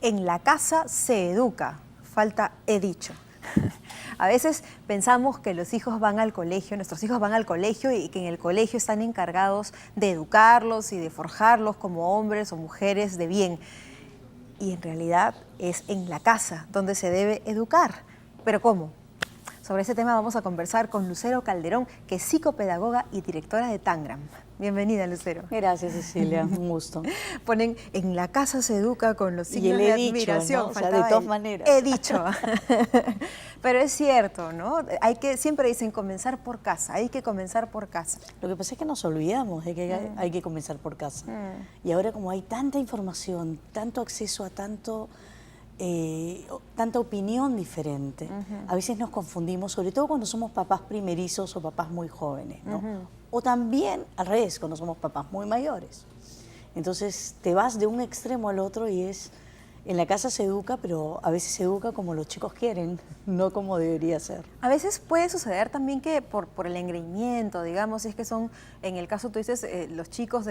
En la casa se educa, falta he dicho. A veces pensamos que los hijos van al colegio, nuestros hijos van al colegio y que en el colegio están encargados de educarlos y de forjarlos como hombres o mujeres de bien. Y en realidad es en la casa donde se debe educar. ¿Pero cómo? Sobre ese tema vamos a conversar con Lucero Calderón, que es psicopedagoga y directora de Tangram. Bienvenida, Lucero. Gracias, Cecilia, un gusto. Ponen, en la casa se educa con los signos Y el de he dicho, admiración. ¿no? O sea, de todas maneras. He dicho. Pero es cierto, ¿no? Siempre dicen comenzar por casa, hay que comenzar por casa. Lo que pasa es que nos olvidamos de que hay que comenzar por casa. Y ahora como hay tanta información, tanto acceso a tanta opinión diferente, a veces nos confundimos, sobre todo cuando somos papás primerizos o papás muy jóvenes, ¿no? O también al revés, cuando somos papás muy mayores. Entonces te vas de un extremo al otro y en la casa se educa, pero a veces se educa como los chicos quieren, no como debería ser. A veces puede suceder también que por el engreimiento, digamos, si es que son, en el caso tú dices, los chicos,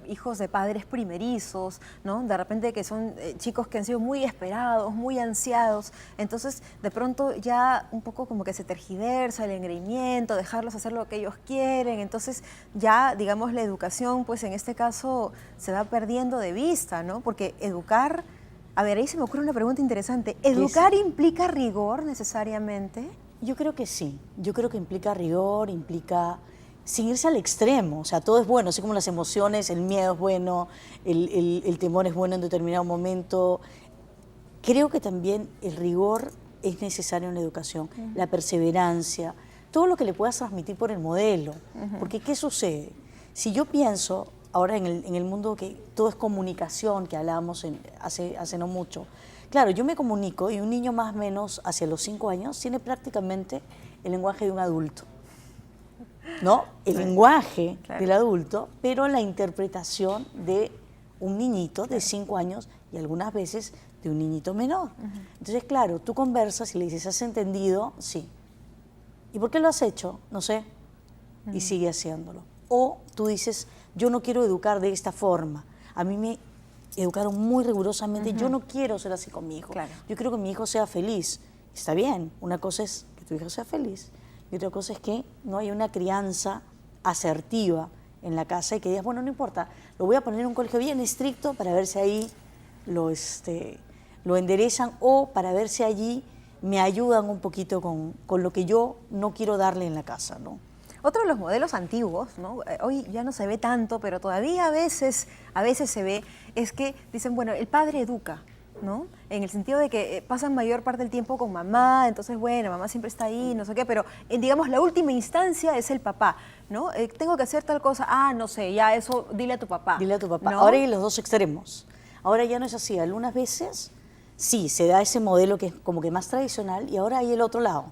hijos de padres primerizos, ¿no? De repente que son chicos que han sido muy esperados, muy ansiados, entonces de pronto ya un poco como que se tergiversa el engreimiento, dejarlos hacer lo que ellos quieren, entonces ya, digamos, la educación, pues en este caso se va perdiendo de vista, ¿no? Porque educar... A ver, ahí se me ocurre una pregunta interesante. ¿Educar implica rigor necesariamente? Yo creo que sí. Yo creo que implica rigor, implica sin irse al extremo. O sea, todo es bueno, así como las emociones, el miedo es bueno, el temor es bueno en determinado momento. Creo que también el rigor es necesario en la educación, la perseverancia, todo lo que le puedas transmitir por el modelo. Porque, ¿qué sucede? Si yo pienso... Ahora en el mundo que todo es comunicación, que hablábamos hace no mucho. Claro, yo me comunico y un niño más o menos hacia los 5 años tiene prácticamente el lenguaje de un adulto. ¿No? El lenguaje del adulto, pero la interpretación de un niñito de 5 años y algunas veces de un niñito menor. Entonces, claro, tú conversas y le dices, ¿has entendido? Sí. ¿Y por qué lo has hecho? No sé. Y sigue haciéndolo. O tú dices, yo no quiero educar de esta forma. A mí me educaron muy rigurosamente. Yo no quiero ser así con mi hijo. Claro. Yo quiero que mi hijo sea feliz. Está bien, una cosa es que tu hijo sea feliz y otra cosa es que no hay una crianza asertiva en la casa y que digas, bueno, no importa, lo voy a poner en un colegio bien estricto para ver si ahí lo enderezan o para ver si allí me ayudan un poquito con lo que yo no quiero darle en la casa, ¿no? Otro de los modelos antiguos, ¿no? Hoy ya no se ve tanto, pero todavía a veces se ve, es que dicen, bueno, el padre educa, ¿no? En el sentido de que pasan mayor parte del tiempo con mamá, entonces, bueno, mamá siempre está ahí, no sé qué, pero digamos, la última instancia es el papá, ¿no? Tengo que hacer tal cosa, no sé, ya eso, dile a tu papá. Dile a tu papá. ¿No? Ahora hay los dos extremos. Ahora ya no es así. Algunas veces sí, se da ese modelo que es como que más tradicional y ahora hay el otro lado.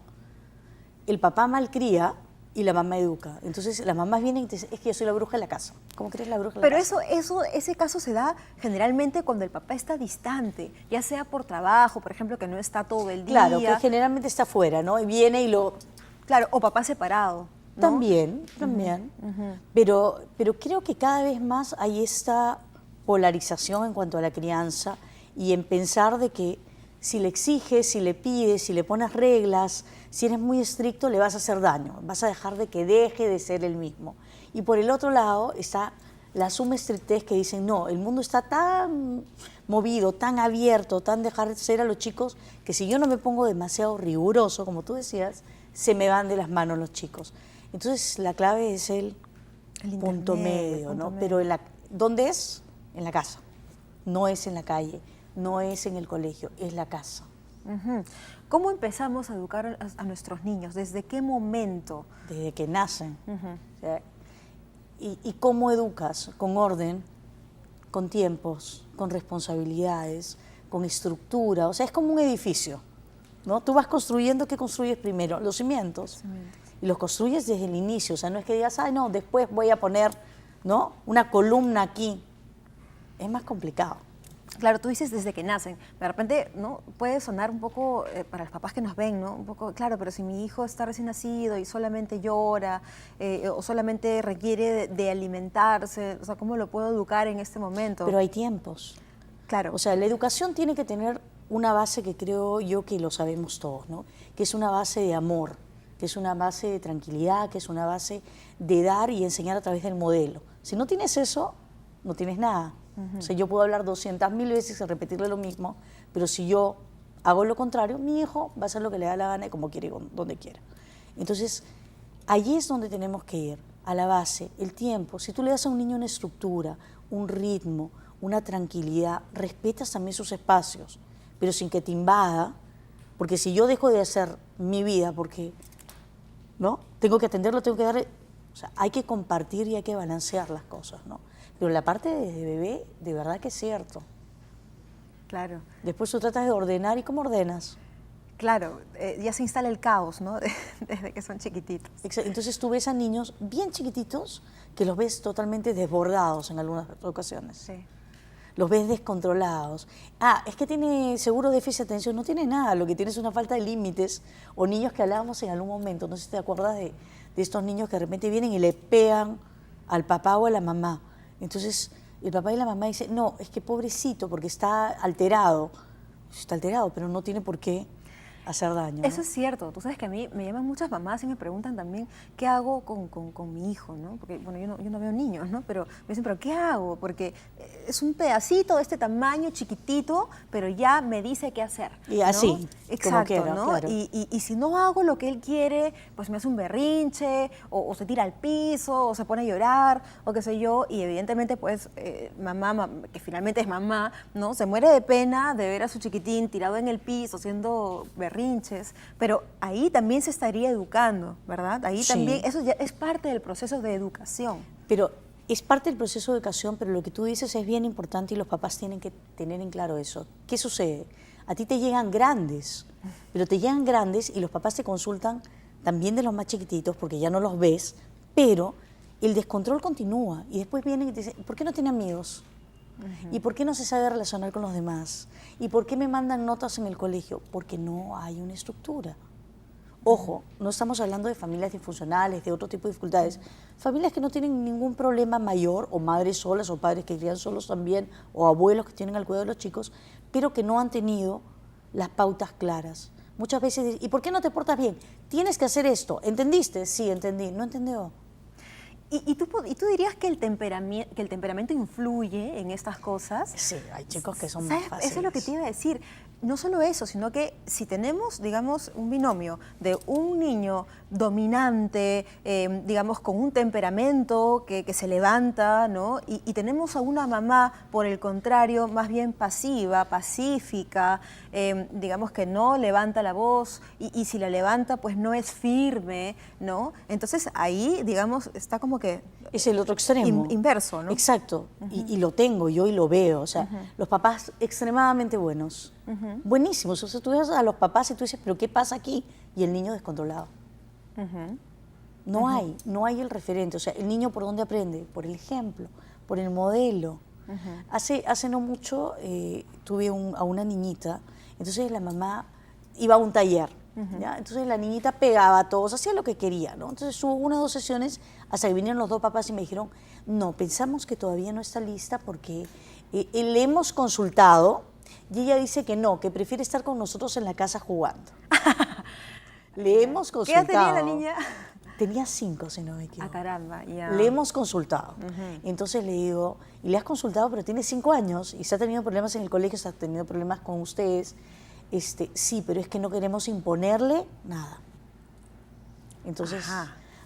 El papá malcría y la mamá educa. Entonces las mamás vienen y te dicen, es que yo soy la bruja de la casa. ¿Cómo crees la bruja de la casa? Pero ese caso se da generalmente cuando el papá está distante, ya sea por trabajo, por ejemplo, que no está todo el día. Claro, que generalmente está afuera, ¿no? Y viene y lo... Claro, o papá separado, ¿no? También. Pero creo que cada vez más hay esta polarización en cuanto a la crianza y en pensar de que si le exiges, si le pides, si le pones reglas, si eres muy estricto, le vas a hacer daño, vas a dejar de que deje de ser el mismo. Y por el otro lado está la suma estrictez que dicen, no, el mundo está tan movido, tan abierto, tan dejar ser a los chicos, que si yo no me pongo demasiado riguroso, como tú decías, se me van de las manos los chicos. Entonces la clave es el punto medio, ¿no? Pero ¿dónde es? En la casa, no es en la calle. No es en el colegio, es la casa. ¿Cómo empezamos a educar a nuestros niños? ¿Desde qué momento? Desde que nacen. O sea, ¿y cómo educas? Con orden, con tiempos, con responsabilidades, con estructura. O sea, es como un edificio, ¿no? Tú vas construyendo, ¿qué construyes primero? Los cimientos. Y los construyes desde el inicio. O sea, no es que digas, ay, no, después voy a poner, ¿no?, una columna aquí. Es más complicado. Claro, tú dices desde que nacen. De repente, ¿no?, puede sonar un poco, para los papás que nos ven, ¿no?, un poco, claro, pero si mi hijo está recién nacido y solamente llora o solamente requiere de alimentarse, o sea, ¿cómo lo puedo educar en este momento? Pero hay tiempos. Claro. O sea, la educación tiene que tener una base que creo yo que lo sabemos todos, ¿no? Que es una base de amor, que es una base de tranquilidad, que es una base de dar y enseñar a través del modelo. Si no tienes eso, no tienes nada. O sea, yo puedo hablar 200.000 veces y repetirle lo mismo, pero si yo hago lo contrario, mi hijo va a hacer lo que le da la gana y como quiere, donde quiera. Entonces, allí es donde tenemos que ir, a la base, el tiempo. Si tú le das a un niño una estructura, un ritmo, una tranquilidad, respetas también sus espacios, pero sin que te invada, porque si yo dejo de hacer mi vida, porque ¿no? Tengo que atenderlo, tengo que darle... O sea, hay que compartir y hay que balancear las cosas, ¿no? Pero la parte de bebé, de verdad que es cierto. Claro. Después tú tratas de ordenar, ¿y cómo ordenas? Claro, ya se instala el caos, ¿no? Desde que son chiquititos. Entonces tú ves a niños bien chiquititos que los ves totalmente desbordados en algunas ocasiones. Sí. Los ves descontrolados. Ah, es que tiene seguro déficit de atención. No tiene nada, lo que tiene es una falta de límites. O niños que hablábamos en algún momento, no sé si te acuerdas de estos niños que de repente vienen y le pegan al papá o a la mamá. Entonces el papá y la mamá dicen, no, es que pobrecito, porque está alterado. Está alterado, pero no tiene por qué hacer daño, ¿no? Eso es cierto. Tú sabes que a mí me llaman muchas mamás y me preguntan también qué hago con mi hijo, ¿no? Porque, bueno, yo no veo niños, ¿no? Pero me dicen, ¿pero qué hago? Porque es un pedacito de este tamaño, chiquitito, pero ya me dice qué hacer, Y así, ¿no? Exacto, como quiera, ¿no? claro. Y si no hago lo que él quiere, pues me hace un berrinche, o se tira al piso, o se pone a llorar, o qué sé yo, y evidentemente, pues, mamá, que finalmente es mamá, ¿no? Se muere de pena de ver a su chiquitín tirado en el piso, haciendo berrinches, pero ahí también se estaría educando, ¿verdad? Ahí Sí. también, eso ya es parte del proceso de educación. Pero es parte del proceso de educación, pero lo que tú dices es bien importante y los papás tienen que tener en claro eso. ¿Qué sucede? A ti te llegan grandes, pero te llegan grandes y los papás te consultan también de los más chiquititos porque ya no los ves, pero el descontrol continúa y después vienen y te dicen, ¿por qué no tiene amigos? ¿Y por qué no se sabe relacionar con los demás? ¿Y por qué me mandan notas en el colegio? Porque no hay una estructura. Ojo, no estamos hablando de familias disfuncionales, de otro tipo de dificultades. Familias que no tienen ningún problema mayor, o madres solas, o padres que crían solos también, o abuelos que tienen al cuidado de los chicos, pero que no han tenido las pautas claras. Muchas veces, ¿y por qué no te portas bien? Tienes que hacer esto. ¿Entendiste? Sí, entendí. ¿No entendió? ¿Y tú dirías que el temperamento influye en estas cosas? Sí, hay chicos que son más ¿Sabes? fáciles. Eso es lo que te iba a decir. No solo eso, sino que si tenemos, digamos, un binomio de un niño dominante, digamos, con un temperamento que se levanta, ¿no? Y tenemos a una mamá, por el contrario, más bien pasiva, pacífica, digamos que no levanta la voz y si la levanta, pues no es firme, ¿no? Entonces ahí, digamos, está como que... Es el otro extremo. Inverso, ¿no? Exacto. Y lo tengo yo y lo veo. O sea, los papás extremadamente buenos. Buenísimos. O sea, tú ves a los papás y tú dices, ¿pero qué pasa aquí? Y el niño descontrolado. No hay el referente. O sea, el niño ¿por dónde aprende? Por el ejemplo, por el modelo. Hace no mucho tuve a una niñita, entonces la mamá iba a un taller. ¿Ya? Entonces la niñita pegaba a todos, hacía lo que quería, ¿no? Entonces hubo 1 o 2 sesiones hasta que vinieron los 2 papás y me dijeron, no, pensamos que todavía no está lista porque le hemos consultado y ella dice que no, que prefiere estar con nosotros en la casa jugando. Le hemos consultado. ¿Qué edad tenía la niña? Tenía 5, si no me equivoco. Ah, caramba, ya. Le hemos consultado. Entonces le digo, y le has consultado, pero tiene 5 años y se ha tenido problemas en el colegio, se ha tenido problemas con ustedes. Sí, pero es que no queremos imponerle nada. Entonces,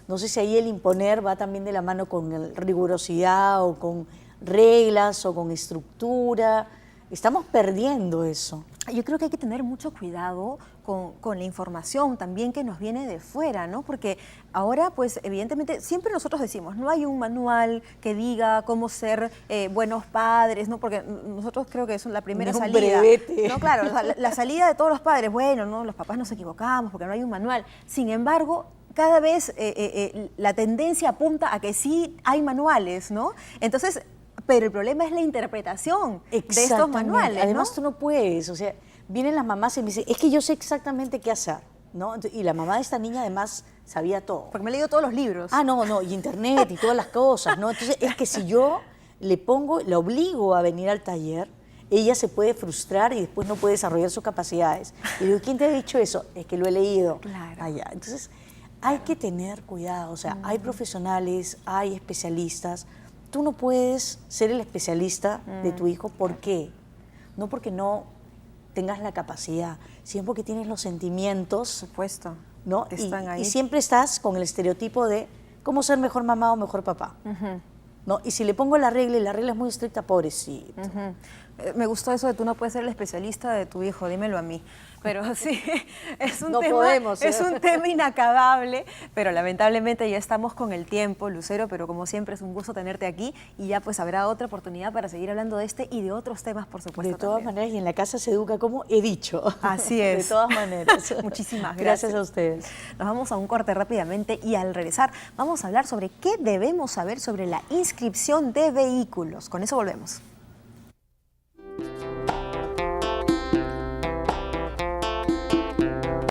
no sé si ahí el imponer va también de la mano con rigurosidad o con reglas o con estructura. Estamos perdiendo eso. Yo creo que hay que tener mucho cuidado con la información también que nos viene de fuera, ¿no? Porque ahora, pues, evidentemente, siempre nosotros decimos, no hay un manual que diga cómo ser buenos padres, ¿no? Porque nosotros creo que es la primera salida. Brevete. No, claro, o sea, la salida de todos los padres, bueno, no, los papás nos equivocamos porque no hay un manual. Sin embargo, cada vez la tendencia apunta a que sí hay manuales, ¿no? Entonces, pero el problema es la interpretación de estos manuales, ¿no? Además, tú no puedes, o sea, vienen las mamás y me dicen, es que yo sé exactamente qué hacer, ¿no? Y la mamá de esta niña además sabía todo. Porque me he leído todos los libros. Ah, no, y internet y todas las cosas, ¿no? Entonces, es que si yo la obligo a venir al taller, ella se puede frustrar y después no puede desarrollar sus capacidades. Y digo, ¿quién te ha dicho eso? Es que lo he leído. Claro. Allá. Entonces, hay que tener cuidado. O sea, hay profesionales, hay especialistas. Tú no puedes ser el especialista de tu hijo. ¿Por qué? No porque no tengas la capacidad, sino porque tienes los sentimientos, Por supuesto. ¿no? Están ahí. Y siempre estás con el estereotipo de cómo ser mejor mamá o mejor papá. ¿No? Y si le pongo la regla y la regla es muy estricta, pobrecito. Me gustó eso de tú no puedes ser el especialista de tu hijo, dímelo a mí. Pero sí, es un, No tema, podemos, es un tema inacabable, pero lamentablemente ya estamos con el tiempo, Lucero, pero como siempre es un gusto tenerte aquí y ya pues habrá otra oportunidad para seguir hablando de este y de otros temas, por supuesto. De todas también. maneras, y en la casa se educa como he dicho. Así es. De todas maneras. Muchísimas Gracias a ustedes. Nos vamos a un corte rápidamente y al regresar vamos a hablar sobre qué debemos saber sobre la inscripción de vehículos. Con eso volvemos.